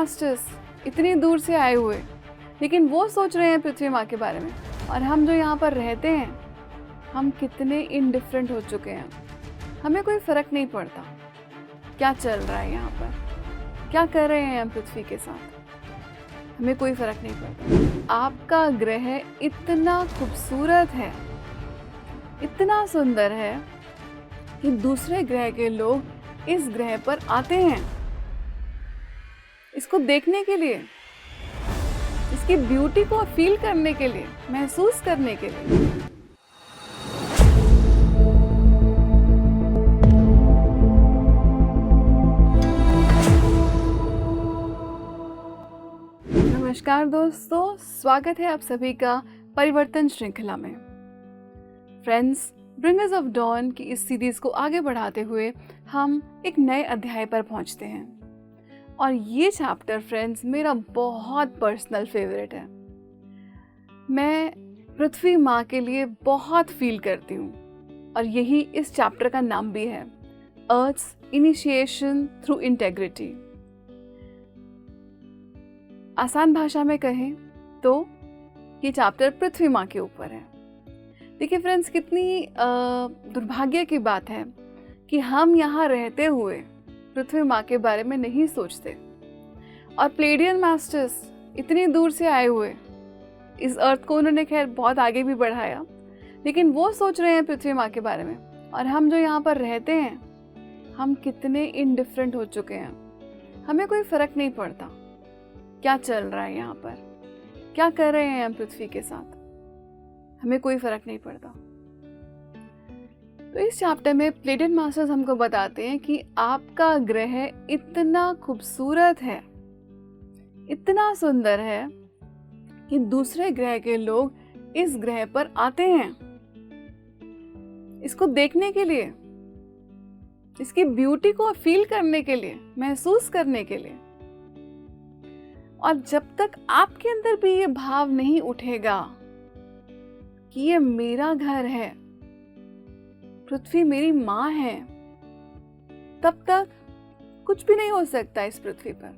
Masters इतनी दूर से आए हुए, लेकिन वो सोच रहे हैं पृथ्वी माँ के बारे में, और हम जो यहाँ पर रहते हैं हम कितने इनडिफरेंट हो चुके हैं। हमें कोई फ़र्क नहीं पड़ता क्या चल रहा है यहाँ पर, क्या कर रहे हैं हम पृथ्वी के साथ, हमें कोई फ़र्क नहीं पड़ता। आपका ग्रह इतना खूबसूरत है, इतना सुंदर है कि दूसरे ग्रह के लोग इस ग्रह पर आते हैं इसको देखने के लिए, इसकी ब्यूटी को फील करने के लिए, महसूस करने के लिए। नमस्कार दोस्तों, स्वागत है आप सभी का परिवर्तन श्रृंखला में। फ्रेंड्स, ब्रिंगर्स ऑफ डॉन की इस सीरीज को आगे बढ़ाते हुए हम एक नए अध्याय पर पहुंचते हैं, और ये चैप्टर फ्रेंड्स मेरा बहुत पर्सनल फेवरेट है। मैं पृथ्वी माँ के लिए बहुत फील करती हूँ, और यही इस चैप्टर का नाम भी है, अर्थ्स इनिशिएशन थ्रू इंटेग्रिटी। आसान भाषा में कहें तो ये चैप्टर पृथ्वी माँ के ऊपर है। देखिए फ्रेंड्स, कितनी दुर्भाग्य की बात है कि हम यहाँ रहते हुए पृथ्वी माँ के बारे में नहीं सोचते, और प्लेडियन मास्टर्स इतनी दूर से आए हुए, इस अर्थ को उन्होंने खैर बहुत आगे भी बढ़ाया, लेकिन वो सोच रहे हैं पृथ्वी माँ के बारे में, और हम जो यहाँ पर रहते हैं हम कितने इनडिफरेंट हो चुके हैं। हमें कोई फ़र्क नहीं पड़ता क्या चल रहा है यहाँ पर, क्या कर रहे हैं हम पृथ्वी के साथ, हमें कोई फ़र्क नहीं पड़ता। तो इस चैप्टर में प्लेडियन मास्टर्स हमको बताते हैं कि आपका ग्रह इतना खूबसूरत है, इतना सुंदर है कि दूसरे ग्रह के लोग इस ग्रह पर आते हैं इसको देखने के लिए, इसकी ब्यूटी को फील करने के लिए, महसूस करने के लिए। और जब तक आपके अंदर भी ये भाव नहीं उठेगा कि ये मेरा घर है, पृथ्वी मेरी माँ है, तब तक कुछ भी नहीं हो सकता इस पृथ्वी पर।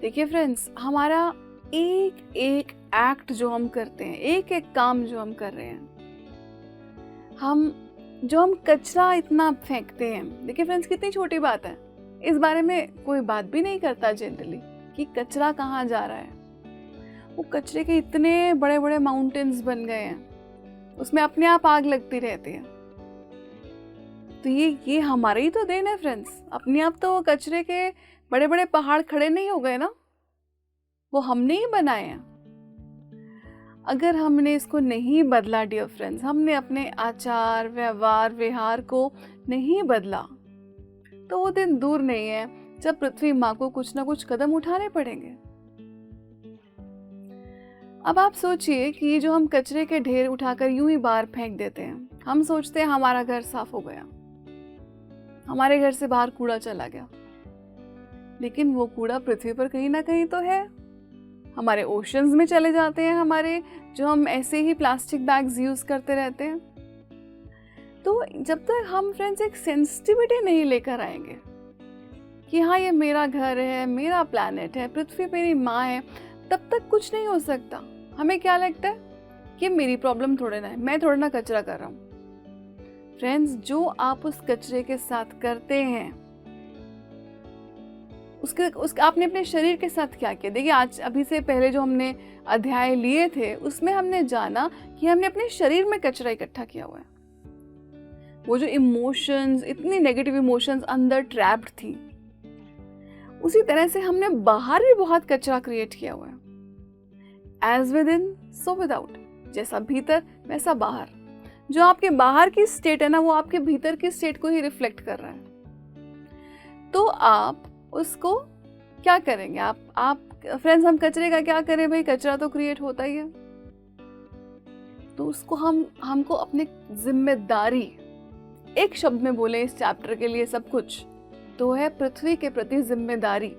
देखिए फ्रेंड्स, हमारा एक एक एक्ट जो हम करते हैं, एक एक काम जो हम कर रहे हैं, हम कचरा इतना फेंकते हैं। देखिए फ्रेंड्स, कितनी छोटी बात है, इस बारे में कोई बात भी नहीं करता जनरली कि कचरा कहाँ जा रहा है। वो कचरे के इतने बड़े बड़े माउंटेन्स बन गए हैं, उसमें अपने आप आग लगती रहती है। तो ये हमारी ही तो देन है फ्रेंड्स। अपने आप तो कचरे के बड़े बड़े पहाड़ खड़े नहीं हो गए ना, वो हमने ही बनाए हैं। अगर हमने इसको नहीं बदला डियर फ्रेंड्स, हमने अपने आचार व्यवहार विहार को नहीं बदला, तो वो दिन दूर नहीं है जब पृथ्वी माँ को कुछ ना कुछ कदम उठाने पड़ेंगे। अब आप सोचिए कि ये जो हम कचरे के ढेर उठाकर यूं ही बाहर फेंक देते हैं, हम सोचते हैं हमारा घर साफ हो गया, हमारे घर से बाहर कूड़ा चला गया, लेकिन वो कूड़ा पृथ्वी पर कहीं ना कहीं तो है। हमारे ओशंस में चले जाते हैं, हमारे जो हम ऐसे ही प्लास्टिक बैग्स यूज करते रहते हैं। तो जब तक हम फ्रेंड्स एक सेंसिटिविटी नहीं लेकर आएंगे कि हाँ ये मेरा घर है, मेरा प्लैनेट है, पृथ्वी मेरी माँ है, तब तक कुछ नहीं हो सकता। हमें क्या लगता है कि मेरी प्रॉब्लम थोड़े ना है, मैं थोड़ा ना कचरा कर रहा हूँ। फ्रेंड्स, जो आप उस कचरे के साथ करते हैं उसके आपने अपने शरीर के साथ क्या किया। देखिए, आज अभी से पहले जो हमने अध्याय लिए थे उसमें हमने जाना कि हमने अपने शरीर में कचरा इकट्ठा किया हुआ है। वो जो इमोशंस, इतनी नेगेटिव इमोशंस अंदर ट्रैप्ड थी, उसी तरह से हमने बाहर भी बहुत कचरा क्रिएट किया हुआ है। As within so without, जैसा भीतर वैसा बाहर। जो आपके बाहर की स्टेट है ना, वो आपके भीतर की स्टेट को ही रिफ्लेक्ट कर रहा है। तो आप उसको क्या करेंगे? आप फ्रेंड्स, हम कचरे का क्या करें भाई, कचरा तो क्रिएट होता ही है। तो उसको हमको अपनी जिम्मेदारी, एक शब्द में बोले इस चैप्टर के लिए सब कुछ, तो है पृथ्वी के प्रति जिम्मेदारी।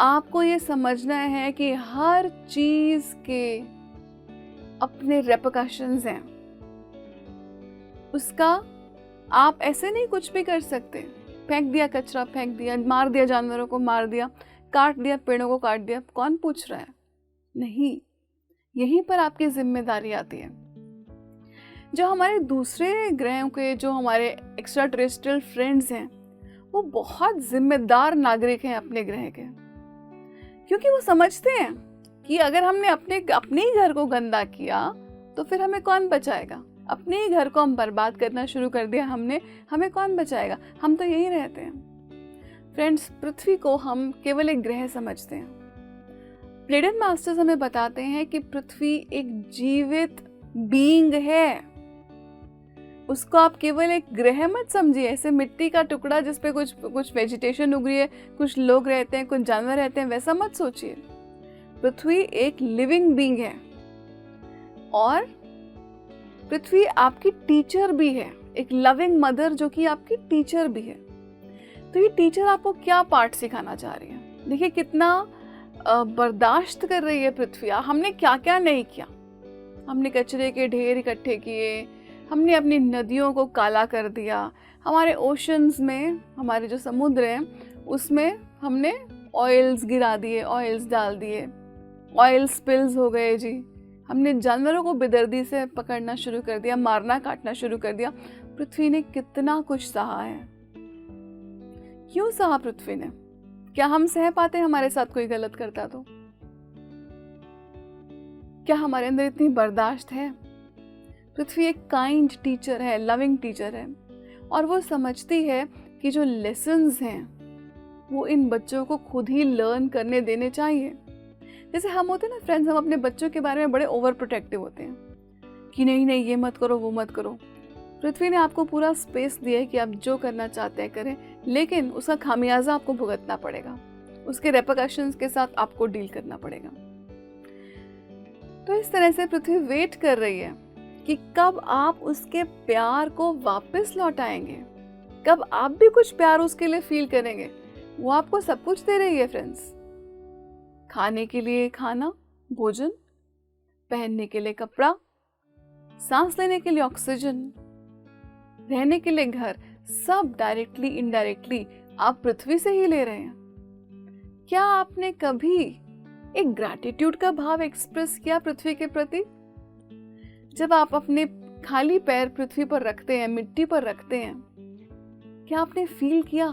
आपको ये समझना है कि हर चीज के अपने रेपरकशंस हैं, उसका आप ऐसे नहीं कुछ भी कर सकते। फेंक दिया कचरा, फेंक दिया, मार दिया जानवरों को, मार दिया, काट दिया पेड़ों को, काट दिया, कौन पूछ रहा है? नहीं, यहीं पर आपकी जिम्मेदारी आती है। जो हमारे दूसरे ग्रहों के, जो हमारे एक्स्ट्रा टेरेस्ट्रियल फ्रेंड्स हैं, वो बहुत जिम्मेदार नागरिक हैं अपने ग्रह के, क्योंकि वो समझते हैं कि अगर हमने अपने ही घर को गंदा किया तो फिर हमें कौन बचाएगा। अपने ही घर को हम बर्बाद करना शुरू कर दिया हमने, हमें कौन बचाएगा? हम तो यहीं रहते हैं। फ्रेंड्स, पृथ्वी को हम केवल एक ग्रह समझते हैं। प्लेडन मास्टर्स हमें बताते हैं कि पृथ्वी एक जीवित बीइंग है। उसको आप केवल एक ग्रह मत समझिए, ऐसे मिट्टी का टुकड़ा जिस पे कुछ वेजिटेशन उग रही है, कुछ लोग रहते हैं, कुछ जानवर रहते हैं, वैसा मत सोचिए। पृथ्वी एक लिविंग बीइंग है और पृथ्वी आपकी टीचर भी है, एक लविंग मदर जो कि आपकी टीचर भी है। तो ये टीचर आपको क्या पाठ सिखाना चाह रही है? देखिए कितना बर्दाश्त कर रही है पृथ्वी। हमने क्या क्या नहीं किया। हमने कचरे के ढेर इकट्ठे किए, हमने अपनी नदियों को काला कर दिया, हमारे ओशंस में, हमारे जो समुद्र हैं उसमें हमने ऑयल्स गिरा दिए, ऑयल्स डाल दिए, ऑयल स्पिल्स हो गए जी। हमने जानवरों को बेदर्दी से पकड़ना शुरू कर दिया, मारना काटना शुरू कर दिया। पृथ्वी ने कितना कुछ सहा है। क्यों सहा पृथ्वी ने? क्या हम सह पाते हमारे साथ कोई गलत करता तो? क्या हमारे अंदर इतनी बर्दाश्त है? पृथ्वी एक काइंड टीचर है, लविंग टीचर है, और वो समझती है कि जो लेसन्स हैं वो इन बच्चों को खुद ही लर्न करने देने चाहिए। जैसे हम होते हैं ना फ्रेंड्स, हम अपने बच्चों के बारे में बड़े ओवर प्रोटेक्टिव होते हैं कि नहीं नहीं ये मत करो, वो मत करो। पृथ्वी ने आपको पूरा स्पेस दिया है कि आप जो करना चाहते हैं करें, लेकिन उसका खामियाजा आपको भुगतना पड़ेगा, उसके रेपरकशंस के साथ आपको डील करना पड़ेगा। तो इस तरह से पृथ्वी वेट कर रही है कि कब आप उसके प्यार को वापस लौटाएंगे, कब आप भी कुछ प्यार उसके लिए फील करेंगे। वो आपको सब कुछ दे रही है फ्रेंड्स, खाने के लिए खाना, भोजन, पहनने के लिए कपड़ा, सांस लेने के लिए ऑक्सीजन, रहने के लिए घर, सब डायरेक्टली इनडायरेक्टली आप पृथ्वी से ही ले रहे हैं। क्या आपने कभी एक ग्रैटिट्यूड का भाव एक्सप्रेस किया पृथ्वी के प्रति? जब आप अपने खाली पैर पृथ्वी पर रखते हैं, मिट्टी पर रखते हैं, क्या आपने फील किया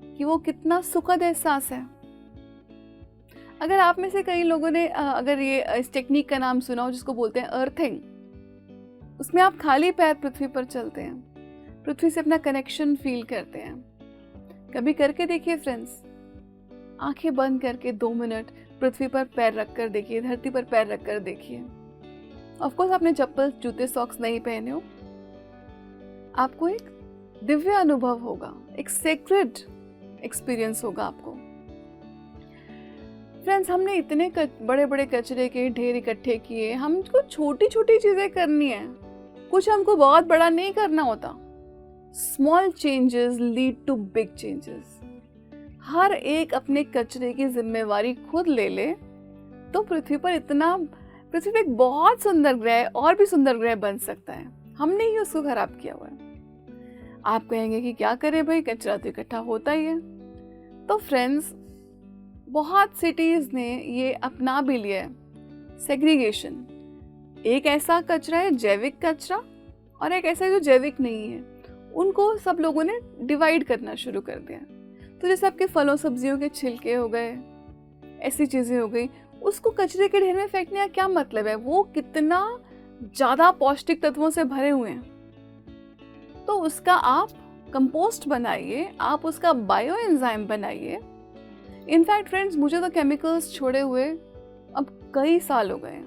कि वो कितना सुखद एहसास है? अगर आप में से कई लोगों ने अगर ये इस टेक्निक का नाम सुना हो जिसको बोलते हैं अर्थिंग, उसमें आप खाली पैर पृथ्वी पर चलते हैं, पृथ्वी से अपना कनेक्शन फील करते हैं। कभी करके देखिए फ्रेंड्स, आंखें बंद करके 2 मिनट पृथ्वी पर पैर रखकर देखिए, धरती पर पैर रखकर देखिए। ऑफ कोर्स आपने चप्पल, जूते, सॉक्स नहीं पहने हो, आपको एक दिव्य अनुभव होगा, एक सेक्रेड एक्सपीरियंस होगा आपको। फ्रेंड्स, हमने इतने बड़े बड़े कचरे के ढेर इकट्ठे किए, हमको छोटी छोटी चीजें करनी है, कुछ हमको बहुत बड़ा नहीं करना होता। Small changes lead to big changes. हर एक अपने कचरे की जिम्मेवारी खुद ले ले तो पृथ्वी एक बहुत सुंदर ग्रह, और भी सुंदर ग्रह बन सकता है। हमने ही उसको खराब किया हुआ है। आप कहेंगे कि क्या करें भाई, कचरा तो इकट्ठा होता ही है। तो फ्रेंड्स, बहुत सिटीज ने ये अपना भी लिया है सेग्रीगेशन। एक ऐसा कचरा है जैविक कचरा, और एक ऐसा जो जैविक नहीं है, उनको सब लोगों ने डिवाइड करना शुरू कर दिया। तो जैसे आपके फलों सब्जियों के छिलके हो गए, ऐसी चीजें हो गई, उसको कचरे के ढेर में फेंकने का क्या मतलब है? वो कितना ज्यादा पौष्टिक तत्वों से भरे हुए हैं। तो उसका आप कंपोस्ट बनाइए, आप उसका बायो एंजाइम बनाइए। इनफैक्ट फ्रेंड्स, मुझे तो केमिकल्स छोड़े हुए अब कई साल हो गए,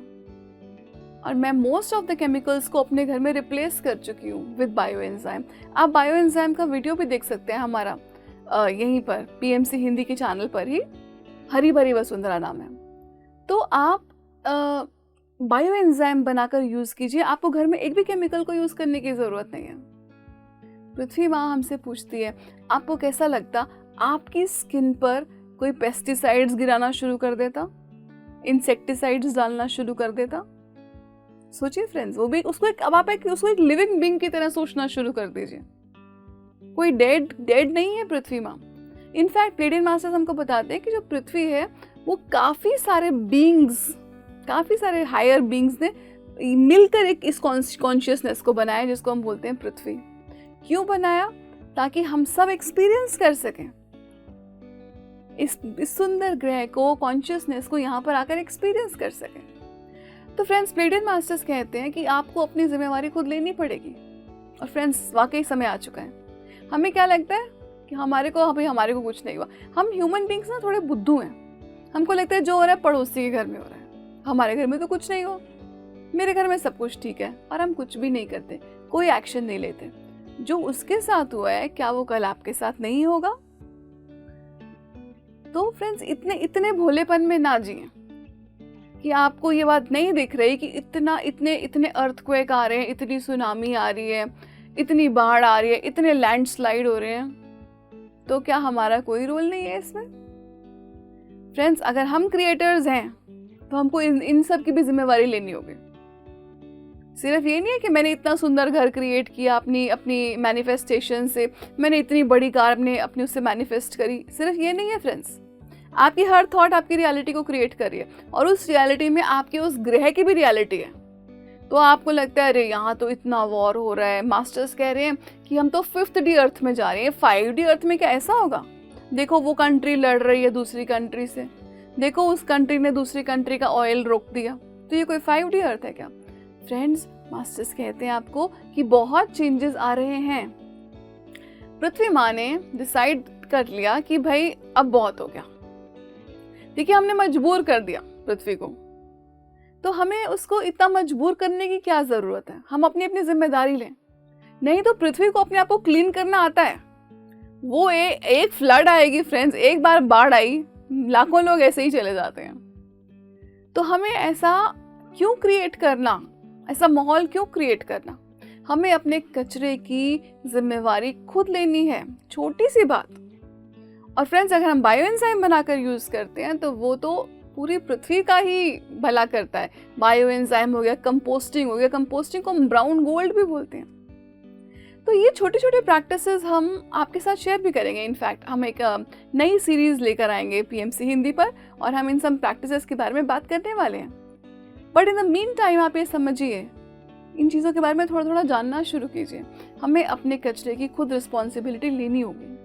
और मैं मोस्ट ऑफ द केमिकल्स को अपने घर में रिप्लेस कर चुकी हूँ विद बायो एंजाइम। आप बायो एंजाइम का वीडियो भी देख सकते हैं हमारा यहीं पर PMC हिंदी के चैनल पर ही, हरी भरी वसुंधरा नाम है। तो आप बायो एंजाइम बनाकर यूज कीजिए, आपको घर में एक भी केमिकल को यूज करने की जरूरत नहीं है। पृथ्वी माँ हमसे पूछती है, आपको कैसा लगता आपकी स्किन पर कोई पेस्टिसाइड्स गिराना शुरू कर देता, इंसेक्टिसाइड्स डालना शुरू कर देता? सोचिए फ्रेंड्स, वो भी उसको एक लिविंग बीइंग की तरह सोचना शुरू कर दीजिए। कोई डेड डेड नहीं है पृथ्वी माँ। इनफैक्ट प्लेडियन मास्टर्स हमको बताते हैं कि जो पृथ्वी है वो काफ़ी सारे बींग्स, काफ़ी सारे हायर बींग्स ने मिलकर एक इस कॉन्शियसनेस को बनाया जिसको हम बोलते हैं पृथ्वी। क्यों बनाया? ताकि हम सब एक्सपीरियंस कर सकें इस सुंदर ग्रह को, कॉन्शियसनेस को यहाँ पर आकर एक्सपीरियंस कर सकें। तो फ्रेंड्स, प्लेडियन मास्टर्स कहते हैं कि आपको अपनी जिम्मेवारी खुद लेनी पड़ेगी। और फ्रेंड्स, वाकई समय आ चुका है। हमें क्या लगता है कि हमारे को कुछ नहीं हुआ। हम ह्यूमन बींग्स ना थोड़े बुद्धू हैं। हमको लगता है जो हो रहा है पड़ोसी के घर में हो रहा है, हमारे घर में तो कुछ नहीं हुआ, मेरे घर में सब कुछ ठीक है, और हम कुछ भी नहीं करते, कोई एक्शन नहीं लेते। जो उसके साथ हुआ है क्या वो कल आपके साथ नहीं होगा? तो फ्रेंड्स, इतने भोलेपन में ना जिए कि आपको ये बात नहीं दिख रही कि इतने अर्थक्वेक आ रहे हैं, इतनी सुनामी आ रही है, इतनी बाढ़ आ रही है, इतने लैंडस्लाइड हो रहे हैं, तो क्या हमारा कोई रोल नहीं है इसमें? फ्रेंड्स, अगर हम क्रिएटर्स हैं तो हमको इन सब की भी जिम्मेवारी लेनी होगी। सिर्फ ये नहीं है कि मैंने इतना सुंदर घर क्रिएट किया अपनी मैनिफेस्टेशन से, मैंने इतनी बड़ी कार अपनी उससे मैनिफेस्ट करी, सिर्फ ये नहीं है फ्रेंड्स। आपकी हर थॉट आपकी रियलिटी को क्रिएट कर रही है, और उस रियलिटी में आपके उस ग्रह की भी रियलिटी है। तो आपको लगता है अरे यहाँ तो इतना वॉर हो रहा है, मास्टर्स कह रहे हैं कि हम तो 5th डी अर्थ में जा रहे हैं, 5D अर्थ में क्या ऐसा होगा? देखो वो कंट्री लड़ रही है दूसरी कंट्री से, देखो उस कंट्री ने दूसरी कंट्री का ऑयल रोक दिया, तो ये कोई 5D अर्थ है क्या? फ्रेंड्स, मास्टर्स कहते हैं आपको कि बहुत चेंजेस आ रहे हैं। पृथ्वी माँ ने डिसाइड कर लिया कि भाई अब बहुत हो गया। देखिए, हमने मजबूर कर दिया पृथ्वी को, तो हमें उसको इतना मजबूर करने की क्या जरूरत है? हम अपनी जिम्मेदारी लें। नहीं तो पृथ्वी को अपने आप को क्लीन करना आता है। वो एक फ्लड आएगी फ्रेंड्स, एक बार बाढ़ आई, लाखों लोग ऐसे ही चले जाते हैं। तो हमें ऐसा क्यों क्रिएट करना, ऐसा माहौल क्यों क्रिएट करना? हमें अपने कचरे की जिम्मेवारी खुद लेनी है, छोटी सी बात। और फ्रेंड्स, अगर हम बायो एंजाइम बनाकर यूज करते हैं तो वो तो पूरी पृथ्वी का ही भला करता है। बायो एंजाइम हो गया, कंपोस्टिंग हो गया, कंपोस्टिंग को हम ब्राउन गोल्ड भी बोलते हैं। तो ये छोटे छोटे प्रैक्टिसेस हम आपके साथ शेयर भी करेंगे। इनफैक्ट हम एक नई सीरीज लेकर आएंगे PMC हिंदी पर, और हम इन सब प्रैक्टिसेस के बारे में बात करने वाले हैं। But in the mean time आप ये समझिए, इन चीज़ों के बारे में थोड़ा थोड़ा जानना शुरू कीजिए। हमें अपने कचरे की खुद रिस्पॉन्सिबिलिटी लेनी होगी।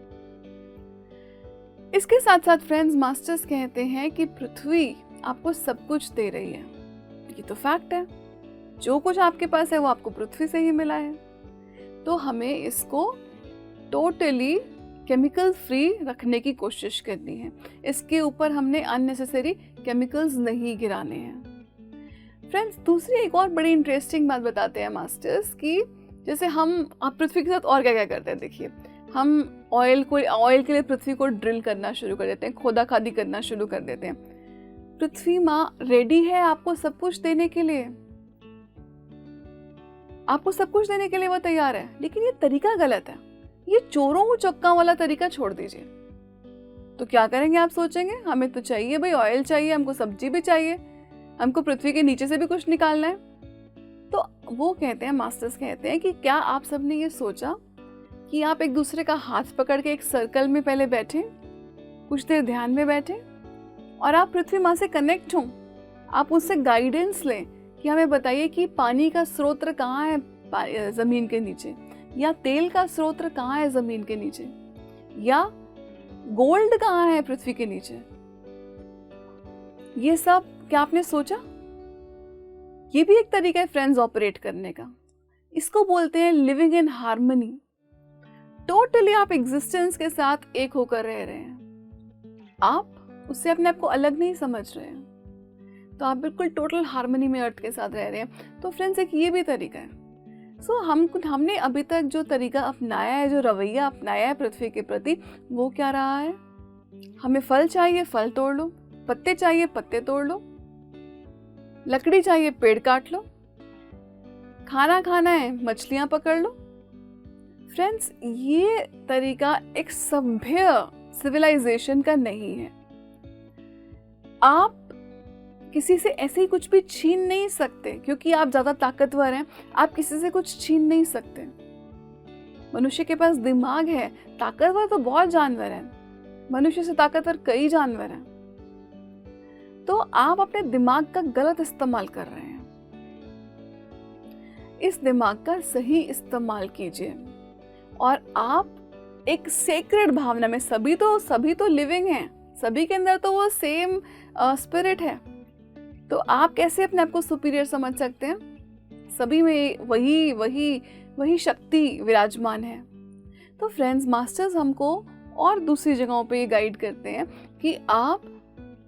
इसके साथ साथ फ्रेंड्स, मास्टर्स कहते हैं कि पृथ्वी आपको सब कुछ दे रही है। ये तो फैक्ट है, जो कुछ आपके पास है वो आपको पृथ्वी से ही मिला है। तो हमें इसको टोटली केमिकल फ्री रखने की कोशिश करनी है। इसके ऊपर हमने अननेसेसरी केमिकल्स नहीं गिराने हैं। फ्रेंड्स, दूसरी एक और बड़ी इंटरेस्टिंग बात बताते हैं मास्टर्स कि जैसे आप पृथ्वी के साथ और क्या क्या करते हैं। देखिए, हम ऑयल के लिए पृथ्वी को ड्रिल करना शुरू कर देते हैं, खोदा खादी करना शुरू कर देते हैं। पृथ्वी माँ रेडी है आपको सब कुछ देने के लिए, आपको सब कुछ देने के लिए वो तैयार है, लेकिन ये तरीका गलत है। ये चोरों चक्का वाला तरीका छोड़ दीजिए। तो क्या करेंगे आप सोचेंगे, हमें तो चाहिए भाई, ऑयल चाहिए, हमको सब्जी भी चाहिए, हमको पृथ्वी के नीचे से भी कुछ निकालना है। तो वो कहते हैं, मास्टर्स कहते हैं कि क्या आप सबने ये सोचा कि आप एक दूसरे का हाथ पकड़ के एक सर्कल में पहले बैठे, कुछ देर ध्यान में बैठे, और आप पृथ्वी माँ से कनेक्ट हों। आप उससे गाइडेंस लें कि हमें बताइए कि पानी का स्रोत कहाँ है ज़मीन के नीचे, या तेल का स्रोत कहाँ है ज़मीन के नीचे, या गोल्ड कहाँ है पृथ्वी के नीचे। ये सब क्या आपने सोचा? ये भी एक तरीका है फ्रेंड्स ऑपरेट करने का। इसको बोलते हैं लिविंग इन हार्मनी। टोटली आप एग्जिस्टेंस के साथ एक होकर रह रहे हैं, आप उससे अपने आप को अलग नहीं समझ रहे हैं, तो आप बिल्कुल टोटल हार्मनी में अर्थ के साथ रह रहे हैं। तो फ्रेंड्स, एक ये भी तरीका है। हमने अभी तक जो तरीका अपनाया है, जो रवैया अपनाया है पृथ्वी के प्रति, वो क्या रहा है? हमें फल चाहिए, फल तोड़ लो, पत्ते चाहिए, पत्ते तोड़ लो, लकड़ी चाहिए, पेड़ काट लो, खाना खाना है, मछलियां पकड़ लो। फ्रेंड्स, ये तरीका एक सभ्य सिविलाइजेशन का नहीं है। आप किसी से ऐसे ही कुछ भी छीन नहीं सकते, क्योंकि आप ज्यादा ताकतवर हैं, आप किसी से कुछ छीन नहीं सकते। मनुष्य के पास दिमाग है, ताकतवर तो बहुत जानवर हैं, मनुष्य से ताकतवर कई जानवर हैं। तो आप अपने दिमाग का गलत इस्तेमाल कर रहे हैं। इस दिमाग का सही इस्तेमाल कीजिए और आप एक सेक्रेड भावना में, सभी तो लिविंग हैं, सभी के अंदर तो वो सेम स्पिरिट है, तो आप कैसे अपने आप को सुपीरियर समझ सकते हैं? सभी में वही शक्ति विराजमान है। तो फ्रेंड्स, मास्टर्स हमको और दूसरी जगहों पे गाइड करते हैं कि आप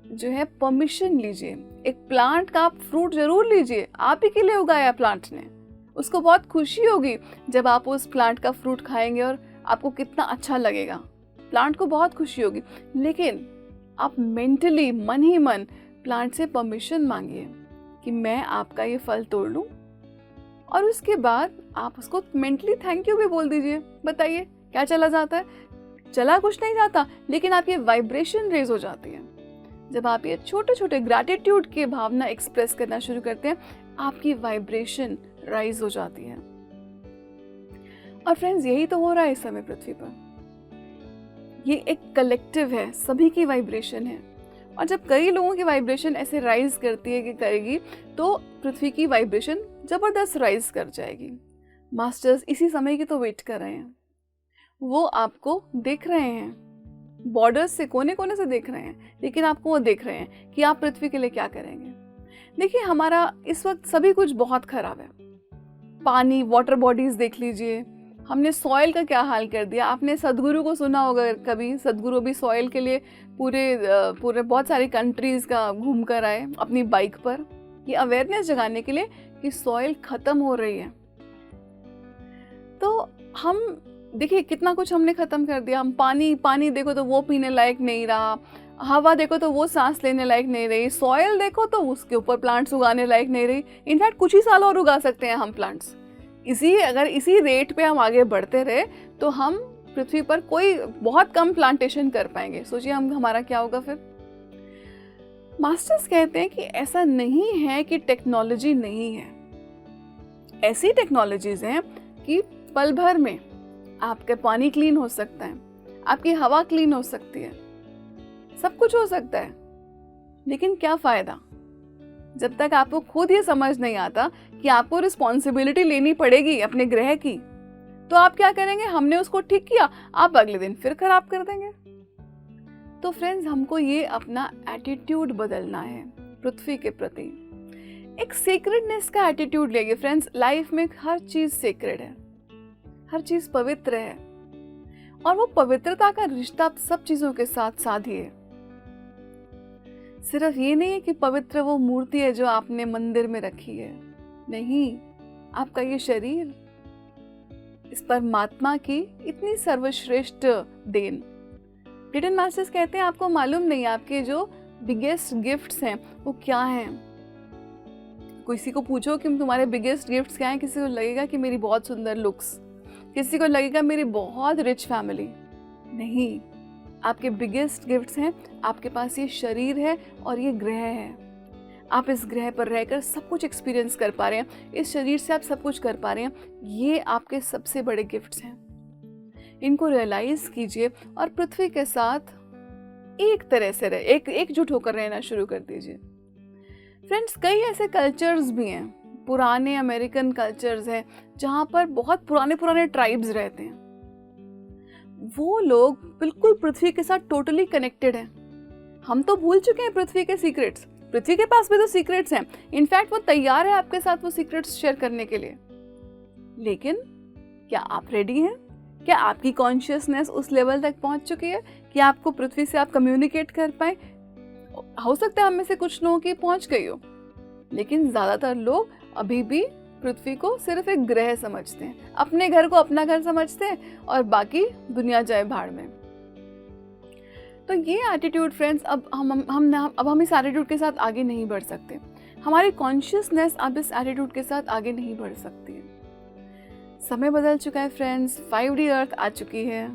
जो है परमिशन लीजिए। एक प्लांट का आप फ्रूट जरूर लीजिए, आप ही के लिए उगाया प्लांट ने, उसको बहुत खुशी होगी जब आप उस प्लांट का फ्रूट खाएंगे और आपको कितना अच्छा लगेगा, प्लांट को बहुत खुशी होगी। लेकिन आप मेंटली, मन ही मन प्लांट से परमिशन मांगिए कि मैं आपका ये फल तोड़ लूं, और उसके बाद आप उसको मेंटली थैंक यू भी बोल दीजिए। बताइए क्या चला जाता है? चला कुछ नहीं जाता, लेकिन आपकी वाइब्रेशन रेज हो जाती है। जब आप ये छोटे छोटे ग्रैटिट्यूड की भावना एक्सप्रेस करना शुरू करते हैं, आपकी वाइब्रेशन राइज हो जाती है। और फ्रेंड्स, यही तो हो रहा है इस समय पृथ्वी पर। ये एक कलेक्टिव है, सभी की वाइब्रेशन है, और जब कई लोगों की वाइब्रेशन ऐसे राइज करती है कि करेगी, तो पृथ्वी की वाइब्रेशन जबरदस्त राइज कर जाएगी। मास्टर्स इसी समय की तो वेट कर रहे हैं, वो आपको देख रहे हैं, बॉर्डर्स से, कोने कोने से देख रहे हैं, लेकिन आपको वो देख रहे हैं कि आप पृथ्वी के लिए क्या करेंगे। देखिए, हमारा इस वक्त सभी कुछ बहुत खराब है। पानी, वाटर बॉडीज देख लीजिए, हमने सॉइल का क्या हाल कर दिया। आपने सदगुरु को सुना होगा कभी, सदगुरु भी सॉइल के लिए पूरे बहुत सारी कंट्रीज का घूम कर आए अपनी बाइक पर, ये अवेयरनेस जगाने के लिए कि सॉइल खत्म हो रही है। तो हम देखिए कितना कुछ हमने खत्म कर दिया। हम पानी देखो तो वो पीने लायक नहीं रहा, हवा देखो तो वो सांस लेने लायक नहीं रही, सॉइल देखो तो उसके ऊपर प्लांट्स उगाने लायक नहीं रही। इनफैक्ट कुछ ही साल और उगा सकते हैं हम प्लांट्स। अगर इसी रेट पे हम आगे बढ़ते रहे तो हम पृथ्वी पर कोई बहुत कम प्लांटेशन कर पाएंगे। सोचिए हमारा क्या होगा फिर। मास्टर्स कहते हैं कि ऐसा नहीं है कि टेक्नोलॉजी नहीं है, ऐसी टेक्नोलॉजीज हैं कि पल भर में आपका पानी क्लीन हो सकता है, आपकी हवा क्लीन हो सकती है, सब कुछ हो सकता है। लेकिन क्या फायदा जब तक आपको खुद ये समझ नहीं आता कि आपको रिस्पॉन्सिबिलिटी लेनी पड़ेगी अपने ग्रह की। तो आप क्या करेंगे? हमने उसको ठीक किया, आप अगले दिन फिर खराब कर देंगे। तो फ्रेंड्स, हमको ये अपना एटीट्यूड बदलना है पृथ्वी के प्रति। एक सेक्रेडनेस का एटीट्यूड लेंगे फ्रेंड्स। लाइफ में हर चीज सेक्रेड है, हर चीज पवित्र है, और वो पवित्रता का रिश्ता आप सब चीजों के साथ साधिए। सिर्फ ये नहीं है कि पवित्र वो मूर्ति है जो आपने मंदिर में रखी है, नहीं, आपका ये शरीर, इस परमात्मा की इतनी सर्वश्रेष्ठ देन। टिबेटन मास्टर्स कहते हैं आपको मालूम नहीं आपके जो बिगेस्ट गिफ्ट्स हैं वो क्या हैं। किसी को पूछो कि तुम्हारे बिगेस्ट गिफ्ट्स क्या हैं, किसी को लगेगा कि मेरी बहुत सुंदर लुक्स, किसी को लगेगा मेरी बहुत रिच फैमिली। नहीं, आपके बिगेस्ट गिफ्ट्स हैं, आपके पास ये शरीर है और ये ग्रह है। आप इस ग्रह पर रहकर सब कुछ एक्सपीरियंस कर पा रहे हैं, इस शरीर से आप सब कुछ कर पा रहे हैं। ये आपके सबसे बड़े गिफ्ट्स हैं। इनको रियलाइज कीजिए और पृथ्वी के साथ एक तरह से एकजुट होकर रहना शुरू कर दीजिए। फ्रेंड्स, कई ऐसे कल्चर्स भी हैं, पुराने अमेरिकन कल्चर्स हैं जहाँ पर बहुत पुराने ट्राइब्स रहते हैं। वो लोग बिल्कुल पृथ्वी के साथ टोटली कनेक्टेड हैं। हम तो भूल चुके हैं पृथ्वी के सीक्रेट्स। पृथ्वी के पास भी तो सीक्रेट्स हैं, इनफैक्ट वो तैयार है आपके साथ वो सीक्रेट्स शेयर करने के लिए। लेकिन क्या आप रेडी हैं? क्या आपकी कॉन्शियसनेस उस लेवल तक पहुंच चुकी है कि आपको पृथ्वी से आप कम्युनिकेट कर पाए? हो सकता है हम में से कुछ लोगों की पहुंच गई हो, लेकिन ज्यादातर लोग अभी भी पृथ्वी को सिर्फ एक ग्रह समझते हैं, अपने घर को अपना घर समझते हैं और बाकी दुनिया जाए भाड़ में। तो ये एटीट्यूड फ्रेंड्स, अब हम इस एटीट्यूड के साथ आगे नहीं बढ़ सकते। हमारी कॉन्शियसनेस अब इस एटीट्यूड के साथ आगे नहीं बढ़ सकती है। समय बदल चुका है फ्रेंड्स, 5D अर्थ आ चुकी है,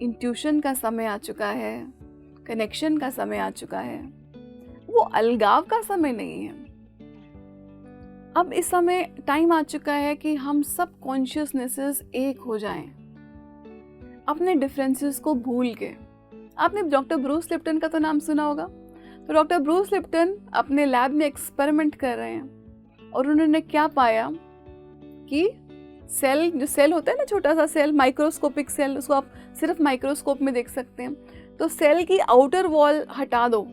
इंट्यूशन का समय आ चुका है, कनेक्शन का समय आ चुका है, वो अलगाव का समय नहीं है। अब इस समय टाइम आ चुका है कि हम सब कॉन्शियसनेसेस एक हो जाएं, अपने डिफरेंसेस को भूल के। आपने डॉक्टर ब्रूस लिप्टन का तो नाम सुना होगा। तो डॉक्टर ब्रूस लिप्टन अपने लैब में एक्सपेरिमेंट कर रहे हैं और उन्होंने क्या पाया कि सेल, जो सेल होता है ना, छोटा सा सेल, माइक्रोस्कोपिक सेल, उसको आप सिर्फ माइक्रोस्कोप में देख सकते हैं। तो सेल की आउटर वॉल हटा दो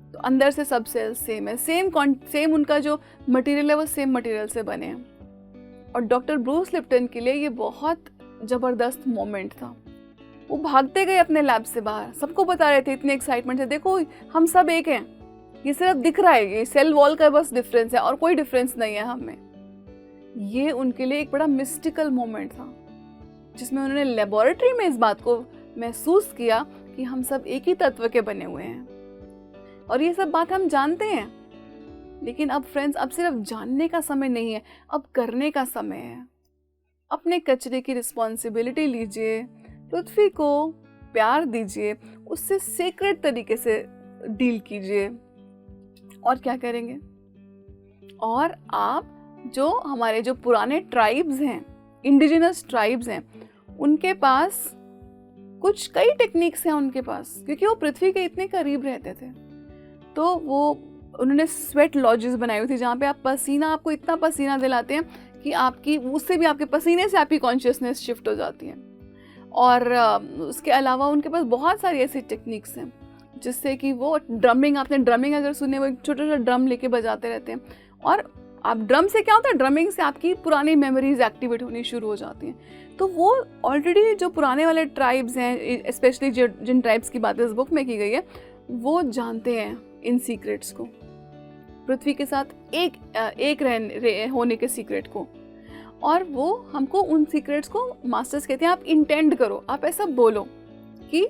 तो अंदर से सब सेल सेम है, सेम उनका जो मटेरियल है वो सेम मटेरियल से बने हैं। और डॉक्टर ब्रूस लिप्टन के लिए ये बहुत ज़बरदस्त मोमेंट था। वो भागते गए अपने लैब से बाहर, सबको बता रहे थे इतने एक्साइटमेंट से, देखो हम सब एक हैं, ये सिर्फ दिख रहा है, ये सेल वॉल का बस डिफरेंस है और कोई डिफरेंस नहीं है हमें। ये उनके लिए एक बड़ा मिस्टिकल मोमेंट था, जिसमें उन्होंने लेबोरेटरी में इस बात को महसूस किया कि हम सब एक ही तत्व के बने हुए हैं। और ये सब बात हम जानते हैं, लेकिन अब फ्रेंड्स, अब सिर्फ जानने का समय नहीं है, अब करने का समय है। अपने कचरे की रिस्पॉन्सिबिलिटी लीजिए, पृथ्वी को प्यार दीजिए, उससे सेक्रेट तरीके से डील कीजिए। और क्या करेंगे? और आप जो हमारे जो पुराने ट्राइब्स हैं, इंडिजिनस ट्राइब्स हैं, उनके पास कुछ कई टेक्निक्स हैं उनके पास, क्योंकि वो पृथ्वी के इतने करीब रहते थे। तो उन्होंने स्वेट लॉजेस बनाई हुई थी, जहाँ पे आप पसीना, आपको इतना पसीना दिलाते हैं कि आपकी, उससे भी आपके पसीने से आपकी कॉन्शियसनेस शिफ्ट हो जाती है। और उसके अलावा उनके पास बहुत सारी ऐसी टेक्निक्स हैं जिससे कि वो ड्रमिंग, आपने ड्रमिंग अगर सुने, वो एक छोटा छोटा ड्रम लेके बजाते रहते हैं। और आप ड्रम से क्या होता है, ड्रमिंग से आपकी पुरानी मेमोरीज एक्टिवेट होनी शुरू हो जाती हैं। तो वो ऑलरेडी जो पुराने वाले ट्राइब्स हैं, स्पेशली जिन ट्राइब्स की बात इस बुक में की गई है, वो जानते हैं इन सीक्रेट्स को, पृथ्वी के साथ एक होने के सीक्रेट को। और वो हमको उन सीक्रेट्स को, मास्टर्स कहते हैं, आप इंटेंड करो, आप ऐसा बोलो कि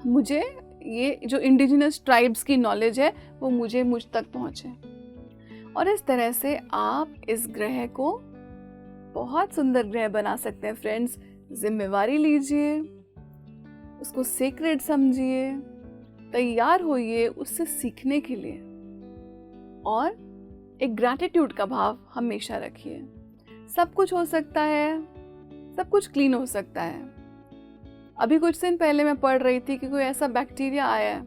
मुझे ये जो इंडिजिनस ट्राइब्स की नॉलेज है वो मुझ तक पहुँचे। और इस तरह से आप इस ग्रह को बहुत सुंदर ग्रह बना सकते हैं फ्रेंड्स। जिम्मेवारी लीजिए, उसको सीक्रेट समझिए, तैयार होइए उससे सीखने के लिए, और एक ग्रैटिट्यूड का भाव हमेशा रखिए। सब कुछ हो सकता है, सब कुछ क्लीन हो सकता है। अभी कुछ दिन पहले मैं पढ़ रही थी कि कोई ऐसा बैक्टीरिया आया है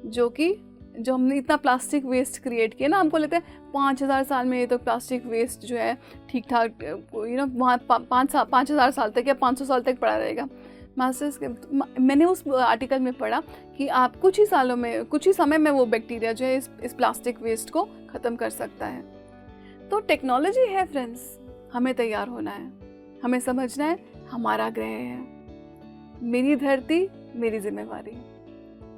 जो हमने इतना प्लास्टिक वेस्ट क्रिएट किया ना, हमको लगता है 5000 साल में ये तो प्लास्टिक वेस्ट जो है ठीक ठाक, वहाँ 5000 साल तक या 500 साल तक पड़ा रहेगा। मास्टर्स के मैंने उस आर्टिकल में पढ़ा कि आप कुछ ही समय में वो बैक्टीरिया जो है इस प्लास्टिक वेस्ट को ख़त्म कर सकता है। तो टेक्नोलॉजी है फ्रेंड्स, हमें तैयार होना है, हमें समझना है हमारा ग्रह है, मेरी धरती मेरी जिम्मेवारी।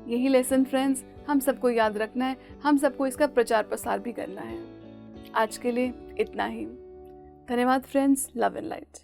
यही लेसन फ्रेंड्स हम सबको याद रखना है, हम सबको इसका प्रचार प्रसार भी करना है। आज के लिए इतना ही। धन्यवाद फ्रेंड्स। Love and light.